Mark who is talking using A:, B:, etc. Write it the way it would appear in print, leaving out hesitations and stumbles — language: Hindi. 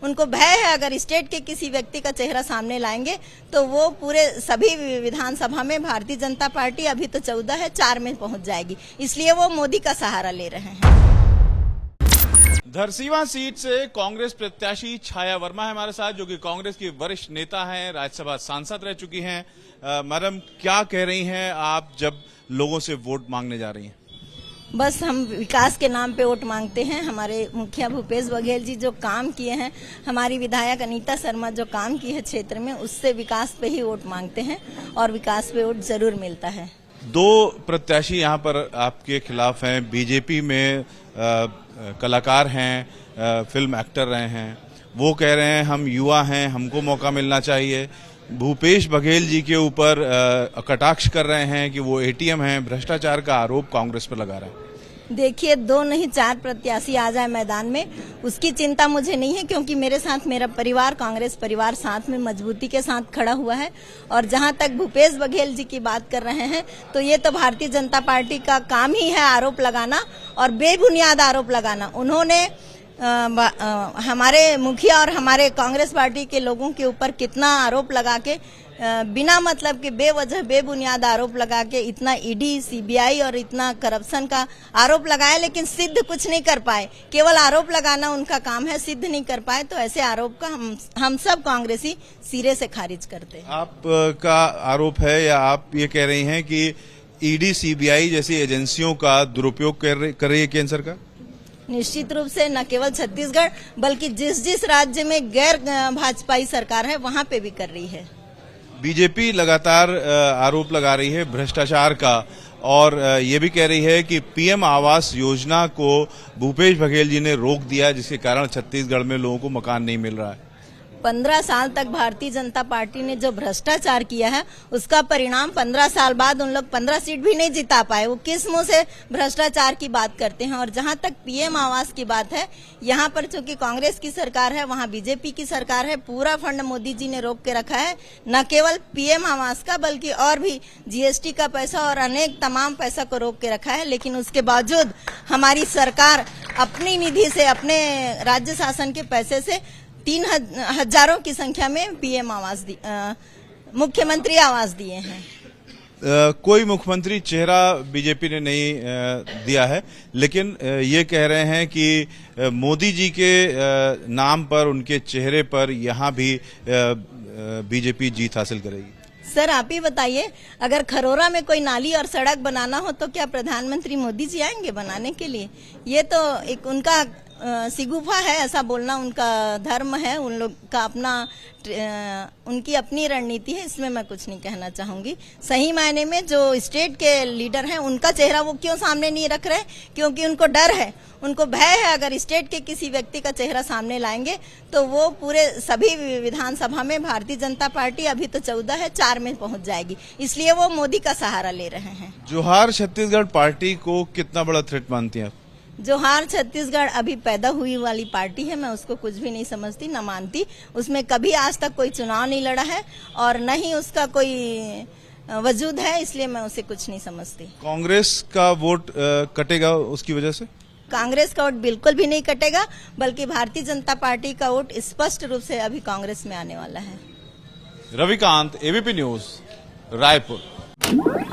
A: उनको भय है अगर स्टेट के किसी व्यक्ति का चेहरा सामने लाएंगे तो वो पूरे सभी विधानसभा में भारतीय जनता पार्टी अभी तो 14 है 4 में पहुंच जाएगी, इसलिए वो मोदी का सहारा ले रहे हैं।
B: धरसीवां सीट से कांग्रेस प्रत्याशी छाया वर्मा है हमारे साथ, जो कि कांग्रेस की वरिष्ठ नेता हैं, राज्यसभा सांसद रह चुकी हैं। मैडम, क्या कह रही हैं आप जब लोगों से वोट मांगने जा रही हैं?
A: बस हम विकास के नाम पे वोट मांगते हैं। हमारे मुखिया भूपेश बघेल जी जो काम किए हैं, हमारी विधायक अनीता शर्मा जो काम की है क्षेत्र में, उससे विकास पे ही वोट मांगते हैं और विकास पे वोट जरूर मिलता है।
B: 2 प्रत्याशी यहाँ पर आपके खिलाफ हैं। बीजेपी में कलाकार हैं, फिल्म एक्टर रहे हैं, वो कह रहे हैं हम युवा हैं, हमको मौका मिलना चाहिए। भूपेश बघेल जी के ऊपर कटाक्ष कर रहे हैं कि वो एटीएम हैं, भ्रष्टाचार का आरोप कांग्रेस पर लगा रहे हैं।
A: देखिए, 2 नहीं 4 प्रत्याशी आ जाए मैदान में, उसकी चिंता मुझे नहीं है, क्योंकि मेरे साथ मेरा परिवार, कांग्रेस परिवार साथ में मजबूती के साथ खड़ा हुआ है। और जहां तक भूपेश बघेल जी की बात कर रहे हैं, तो ये तो भारतीय जनता पार्टी का काम ही है आरोप लगाना और बेबुनियाद आरोप लगाना। उन्होंने हमारे मुखिया और हमारे कांग्रेस पार्टी के लोगों के ऊपर कितना आरोप लगा के, बिना मतलब के बेवजह बेबुनियाद आरोप लगा के इतना ईडी, सीबीआई और इतना करप्शन का आरोप लगाया, लेकिन सिद्ध कुछ नहीं कर पाए। केवल आरोप लगाना उनका काम है, सिद्ध नहीं कर पाए। तो ऐसे आरोप का हम सब कांग्रेसी सिरे से खारिज करते हैं।
B: आपका आरोप है या आप ये कह रही हैं कि ईडी, सीबीआई जैसी एजेंसियों का दुरुपयोग कर रही है केंद्र सरकार?
A: निश्चित रूप से न केवल छत्तीसगढ़ बल्कि जिस राज्य में गैर भाजपाई सरकार है वहां पे भी कर रही है।
B: बीजेपी लगातार आरोप लगा रही है भ्रष्टाचार का और ये भी कह रही है कि पीएम आवास योजना को भूपेश बघेल जी ने रोक दिया, जिसके कारण छत्तीसगढ़ में लोगों को मकान नहीं मिल रहा है।
A: 15 साल तक भारतीय जनता पार्टी ने जो भ्रष्टाचार किया है, उसका परिणाम 15 साल बाद उन लोग 15 सीट भी नहीं जिता पाए। वो किस मुंह से भ्रष्टाचार की बात करते हैं। और जहां तक पीएम आवास की बात है, यहाँ पर चूंकि कांग्रेस की सरकार है, वहां बीजेपी की सरकार है, पूरा फंड मोदी जी ने रोक के रखा है। न केवल पीएम आवास का बल्कि और भी जीएसटी का पैसा और अनेक तमाम पैसा को रोक के रखा है। लेकिन उसके बावजूद हमारी सरकार अपनी निधि से, अपने राज्य शासन के पैसे से 3,000 की संख्या में पीएम आवास मुख्यमंत्री आवास दिए हैं।
B: कोई मुख्यमंत्री चेहरा बीजेपी ने नहीं दिया है, लेकिन ये कह रहे हैं कि मोदी जी के नाम पर, उनके चेहरे पर यहाँ भी बीजेपी जीत हासिल करेगी।
A: सर, आप ही बताइए, अगर खरोरा में कोई नाली और सड़क बनाना हो तो क्या प्रधानमंत्री मोदी जी आएंगे बनाने के लिए? ये तो एक उनका सिगुफा है, ऐसा बोलना उनका धर्म है, उन लोग का अपना उनकी अपनी रणनीति है, इसमें मैं कुछ नहीं कहना चाहूंगी। सही मायने में जो स्टेट के लीडर हैं, उनका चेहरा वो क्यों सामने नहीं रख रहे? क्योंकि उनको डर है, उनको भय है अगर स्टेट के किसी व्यक्ति का चेहरा सामने लाएंगे तो वो पूरे सभी विधानसभा में भारतीय जनता पार्टी अभी तो 14 है 4 में पहुंच जाएगी, इसलिए वो मोदी का सहारा ले रहे हैं।
B: जोहार छत्तीसगढ़ पार्टी को कितना बड़ा थ्रेट मानती हैं आप?
A: जोहार छत्तीसगढ़ अभी पैदा हुई वाली पार्टी है, मैं उसको कुछ भी नहीं समझती, न मानती। उसमें कभी आज तक कोई चुनाव नहीं लड़ा है और न ही उसका कोई वजूद है, इसलिए मैं उसे कुछ नहीं समझती।
B: कांग्रेस का वोट कटेगा उसकी वजह से?
A: कांग्रेस का वोट बिल्कुल भी नहीं कटेगा, बल्कि भारतीय जनता पार्टी का वोट स्पष्ट रूप से अभी कांग्रेस में आने वाला है।
B: Ravikant, ABP news, Raipur.